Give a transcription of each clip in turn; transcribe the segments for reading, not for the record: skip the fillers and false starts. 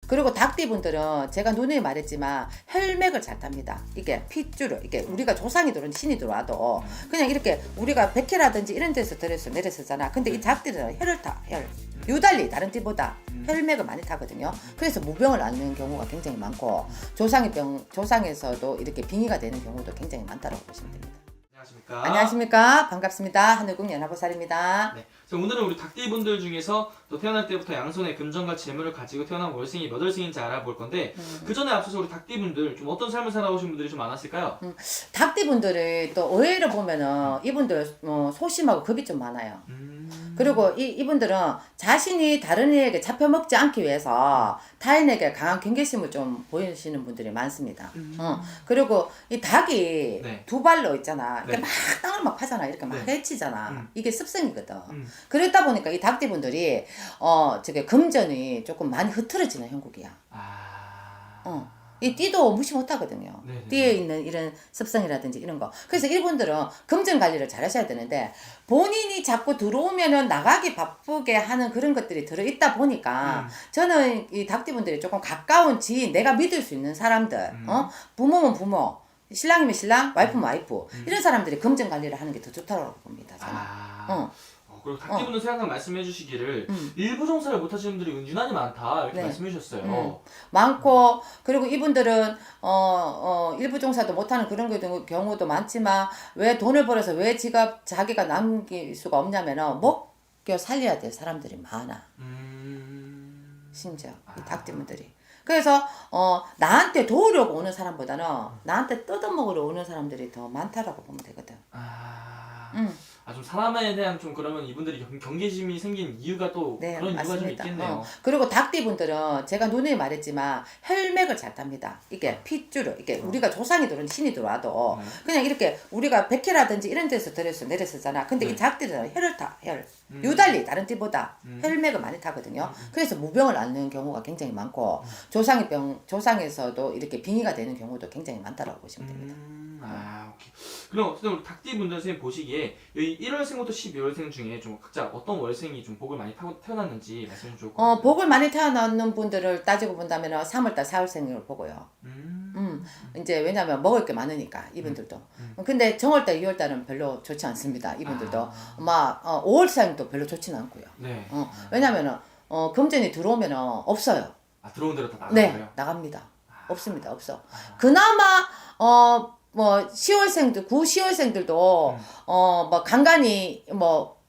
그리고 닭띠분들은 제가 누누이 말했지만 혈맥을 잘 탑니다. 이게 핏줄을 이게 우리가 조상이 들어온 신이 들어와도 그냥 이렇게 우리가 백회라든지 이런 데서 들어서 내렸었잖아. 근데 이 닭띠는 혈을 타. 혈. 유달리 다른 띠보다 혈맥을 많이 타거든요. 그래서 무병을 앓는 경우가 굉장히 많고 조상에서도 이렇게 빙의가 되는 경우도 굉장히 많다고 보시면 됩니다. 안녕하십니까? 안녕하십니까? 반갑습니다. 하늘궁 연하보살입니다. 네. 그래서 오늘은 우리 닭띠분들 중에서 또 태어날 때부터 양손에 금전과 재물을 가지고 태어난 월생이 몇 월생인지 알아볼 건데 그 전에 앞서서 우리 닭띠분들 좀 어떤 삶을 살아오신 분들이 좀 많았을까요? 닭띠분들이 또 의외로 보면은 이분들 소심하고 겁이 좀 많아요. 그리고 이분들은 자신이 다른 이에게 잡혀먹지 않기 위해서 타인에게 강한 경계심을 좀 보이시는 분들이 많습니다. 그리고 이 닭이 네. 두 발로 있잖아. 이렇게 네. 막 땅을 막 파잖아. 이렇게 막 네. 해치잖아. 이게 습성이거든. 그러다 그러다 보니까 이 닭띠분들이 저게 금전이 조금 많이 흐트러지는 형국이야. 이 띠도 무시 못하거든요. 네네. 띠에 있는 이런 습성이라든지 이런 거. 그래서 이분들은 금전 관리를 잘 하셔야 되는데 본인이 자꾸 들어오면은 나가기 바쁘게 하는 그런 것들이 들어있다 보니까 저는 이 닭띠분들이 조금 가까운 지인, 내가 믿을 수 있는 사람들, 부모면 부모, 신랑이면 신랑, 와이프면 와이프 이런 사람들이 금전 관리를 하는 게 더 좋다고 봅니다. 저는. 그리고 닭띠분들 항상 말씀해 주시기를 일부 종사를 못 하시는 분들이 유난히 많다 이렇게 네. 말씀해 주셨어요. 많고 그리고 이분들은 일부 종사도 못하는 그런 경우도 많지만 왜 돈을 벌어서 왜 자기가 남길 수가 없냐면은 먹여 살려야 될 사람들이 많아. 심지어 이 닭띠분들이. 그래서 나한테 도우려고 오는 사람보다는 나한테 뜯어먹으러 오는 사람들이 더 많다라고 보면 되거든. 좀 사람에 대한 좀 그러면 이분들이 경계심이 생긴 이유가 또 네, 그런 이유가 좀 맞습니다. 있겠네요. 그리고 닭띠분들은 제가 누누이 말했지만 혈맥을 잘 탑니다. 이게 핏줄을 이게 우리가 조상이 들어온 신이 들어와도 그냥 이렇게 우리가 백회라든지 이런 데서 들어서 내렸었잖아. 근데 네. 이 닭띠들은 혈을 타. 혈. 유달리 다른 띠보다 혈맥을 많이 타거든요. 그래서 무병을 앓는 경우가 굉장히 많고 조상에서도 이렇게 빙의가 되는 경우도 굉장히 많다고 보시면 됩니다. 오케이. 그럼 어쨌든 우리 닭띠분들 선생님 보시기에 여기 1월생부터 12월생 중에 좀 각자 어떤 월생이 좀 복을 많이 태어났는지 말씀해 주실 것 같아요. 복을 많이 태어나는 분들을 따지고 본다면 3월달 4월생을 보고요. 이제 왜냐면 먹을 게 많으니까 이분들도. 근데 정월달 2월달은 별로 좋지 않습니다. 이분들도. 5월생도 별로 좋지는 않고요. 네. 왜냐면은 금전이 들어오면은 없어요. 들어온 대로 다 나가요? 네, 나갑니다. 없습니다. 없어. 그나마 10월생들, 10월생들도 뭐 간간히 뭐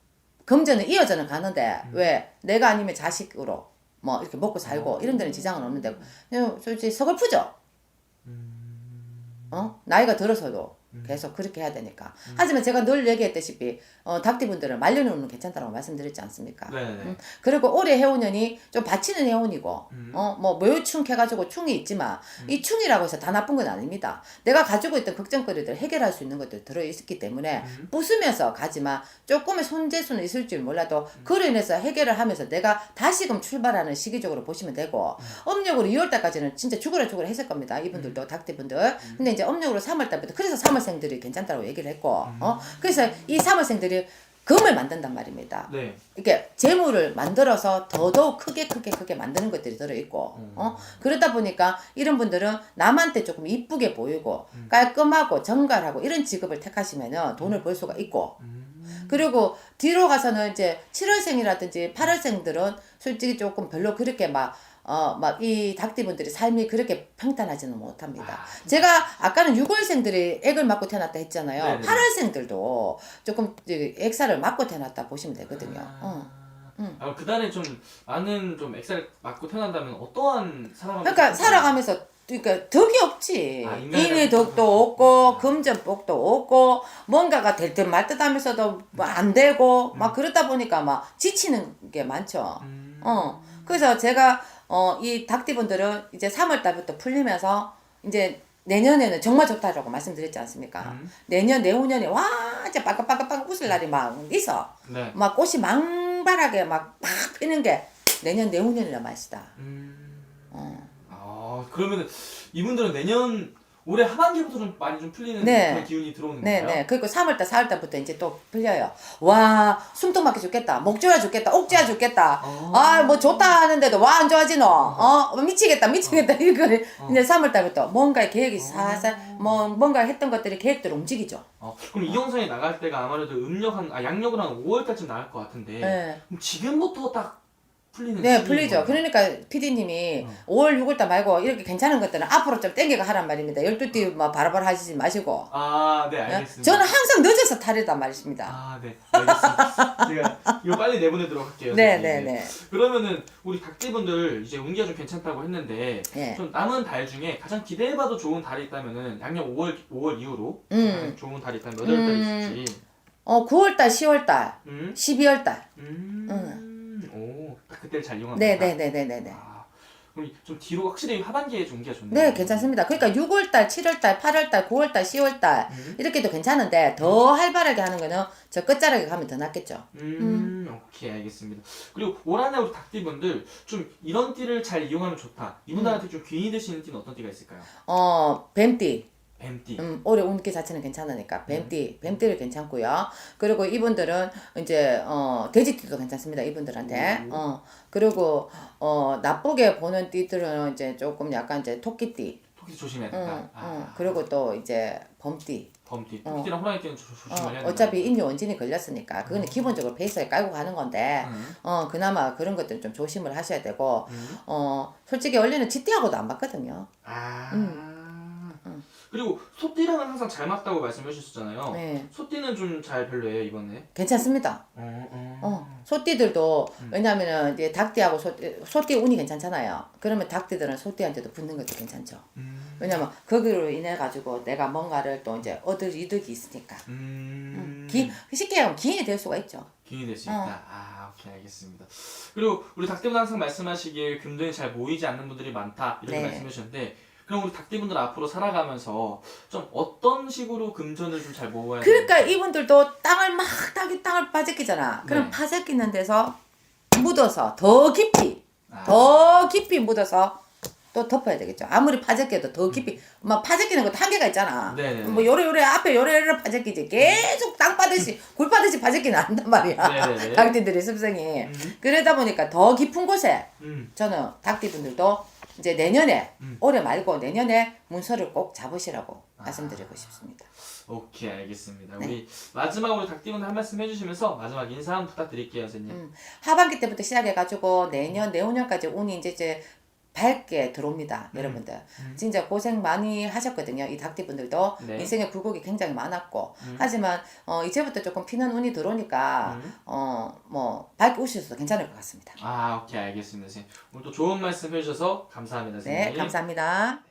금전은 이어져는 가는데 왜 내가 아니면 자식으로 뭐 이렇게 먹고 살고 이런 데는 지장은 없는데 그냥 솔직히 서글프죠. 나이가 들어서도 계속 그렇게 해야 되니까. 하지만 제가 늘 얘기했다시피 닭띠분들은 말년으로는 괜찮다고 말씀드렸지 않습니까? 네. 그리고 올해 해운년이 좀 받치는 해운이고 뭐 묘충 해가지고 충이 있지만 이 충이라고 해서 다 나쁜 건 아닙니다. 내가 가지고 있던 걱정거리들 해결할 수 있는 것들 들어있기 때문에 부수면서 가지만 조금의 손재수는 있을 줄 몰라도 그로 인해서 해결을 하면서 내가 다시금 출발하는 시기적으로 보시면 되고 음력으로 2월달까지는 진짜 죽으라 했을 겁니다. 이분들도 닭띠분들. 근데 이제 음력으로 3월달부터 그래서 3월생들이 괜찮다고 얘기를 했고 그래서 이 3월생들이 금을 만든단 말입니다. 네. 이렇게 재물을 만들어서 더더욱 크게 만드는 것들이 들어있고 그러다 보니까 이런 분들은 남한테 조금 이쁘게 보이고 깔끔하고 정갈하고 이런 직업을 택하시면 돈을 벌 수가 있고 그리고 뒤로 가서는 이제 7월생이라든지 8월생들은 솔직히 조금 별로 그렇게 막 이 닭띠분들이 삶이 그렇게 평탄하지는 못합니다. 제가 아까는 6월생들이 액을 맞고 태어났다 했잖아요. 네네. 8월생들도 조금 액살을 맞고 태어났다 보시면 되거든요. 그달에 좀 많은 좀 액살 맞고 태어난다면 어떠한 사람을 그러니까 살아가면서 그러니까 덕이 없지. 인간의 인의 덕도 없고 금전복도 없고 뭔가가 될 듯 말 듯 하면서도 뭐 안 되고 막 그러다 보니까 막 지치는 게 많죠. 그래서 제가 이 닭띠분들은 이제 3월달부터 풀리면서 이제 내년에는 정말 좋다라고 말씀드렸지 않습니까? 내후년에 와 진짜 빵긋빵긋 웃을 날이 막 있어. 네. 막 꽃이 망발하게 막 피는 게 내후년이란 맛이다. 그러면 이분들은 내년 올해 하반기부터 좀 많이 좀 풀리는 네. 그런 기운이 들어오는 네, 건가요? 네. 그리고 3월달, 4월달부터 이제 또 풀려요. 와, 숨통 막혀 죽겠다. 목 졸아 죽겠다. 옥 쥐어 죽겠다. 아, 뭐 좋다 하는데도 와, 안 좋아지노. 미치겠다, 미치겠다. 이거를 이제 3월달부터 뭔가 계획이 살살, 뭔가 했던 것들이 계획대로 움직이죠. 그럼 이 영상이 나갈 때가 아무래도 양력은 한 5월달쯤 나갈 것 같은데 네. 그럼 지금부터 딱 풀리는 네, 시기인 풀리죠. 거예요? 그러니까 PD님이 5월, 6월달 말고 이렇게 괜찮은 것들은 앞으로 좀 땡겨가 하란 말입니다. 12띠 뭐 바라바라 하시지 마시고. 네, 알겠습니다. 저는 항상 늦어서 탈이단 말입니다. 네, 알겠습니다. 제가 이거 빨리 내보내도록 할게요. 네, 선생님. 네, 네. 그러면은 우리 닭띠분들 이제 운기가 좀 괜찮다고 했는데 네. 좀 남은 달 중에 가장 기대해봐도 좋은 달이 있다면은 양력 5월 이후로 가장 좋은 달이 있다면 몇 월달이 있을지. 9월달, 10월달, 음? 12월달. 오, 딱 그때를 잘 이용합니다. 네네네네네. 그럼 좀 뒤로 확실히 하반기에 운기가 좋네요. 네, 괜찮습니다. 그러니까 6월달, 7월달, 8월달, 9월달, 10월달 이렇게도 괜찮은데 더 활발하게 하는 거는 저 끝자락에 가면 더 낫겠죠. 오케이, 알겠습니다. 그리고 올 한해 우리 닭띠분들 좀 이런 띠를 잘 이용하면 좋다. 이분들한테 좀 귀인이 되시는 띠는 어떤 띠가 있을까요? 뱀띠. 뱀띠. 올해 운기 자체는 괜찮으니까 뱀띠를 괜찮고요. 그리고 이분들은 이제 돼지띠도 괜찮습니다. 이분들한테. 그리고 나쁘게 보는 띠들은 이제 조금 약간 이제 토끼띠. 토끼 조심해야 된다. 그리고 또 이제 범띠. 범띠. 토끼랑 호랑이 띠는 조심해야 된다. 어차피 인류 원진이 걸렸으니까 그거는 기본적으로 베이스에 깔고 가는 건데 그나마 그런 것들은 좀 조심을 하셔야 되고 솔직히 원래는 쥐띠하고도 안 맞거든요. 그리고 소띠랑은 항상 잘 맞다고 말씀해 주셨잖아요. 네. 소띠는 좀 잘 별로예요 이번에. 괜찮습니다. 소띠들도 왜냐면은 이제 닭띠하고 소띠 운이 괜찮잖아요. 그러면 닭띠들은 소띠한테도 붙는 것도 괜찮죠. 왜냐면 거기로 인해 가지고 내가 뭔가를 또 이제 얻을 이득이 있으니까. 쉽게 얘기하면 기인이 될 수가 있죠. 기인이 될 수 있다. 오케이, 알겠습니다. 그리고 우리 닭띠분 항상 말씀하시길 금전이 잘 모이지 않는 분들이 많다 이렇게 네. 말씀해 주셨는데 그럼 우리 닭띠분들 앞으로 살아가면서 좀 어떤 식으로 금전을 좀 잘 모아야 그러니까 이분들도 땅을 파재끼잖아. 그럼 네. 파재끼는 데서 묻어서 더 깊이 묻어서 또 덮어야 되겠죠. 아무리 파재껴도 더 깊이 막 파재끼는 것도 한계가 있잖아. 네네네. 뭐 요래 앞에 요래 파재끼지 계속 땅 빠듯이 굴 빠듯이 파재끼는 안단 말이야. 네네네. 닭띠들의 습성이. 그러다 보니까 더 깊은 곳에 저는 닭띠분들도 이제 내년에 올해 말고 내년에 문서를 꼭 잡으시라고 말씀드리고 싶습니다. 오케이, 알겠습니다. 네. 우리 마지막으로 닭띠분들 한 말씀 해주시면서 마지막 인사 한번 부탁드릴게요, 선생님. 하반기 때부터 시작해가지고 내후년까지 운이 이제 밝게 들어옵니다, 여러분들. 진짜 고생 많이 하셨거든요. 이 닭띠분들도 네. 인생의 굴곡이 굉장히 많았고 하지만 이제부터 조금 피는 운이 들어오니까 뭐 밝게 웃으셔도 괜찮을 것 같습니다. 오케이, 알겠습니다, 선생님. 오늘 또 좋은 말씀 해주셔서 감사합니다, 선생님. 네, 감사합니다.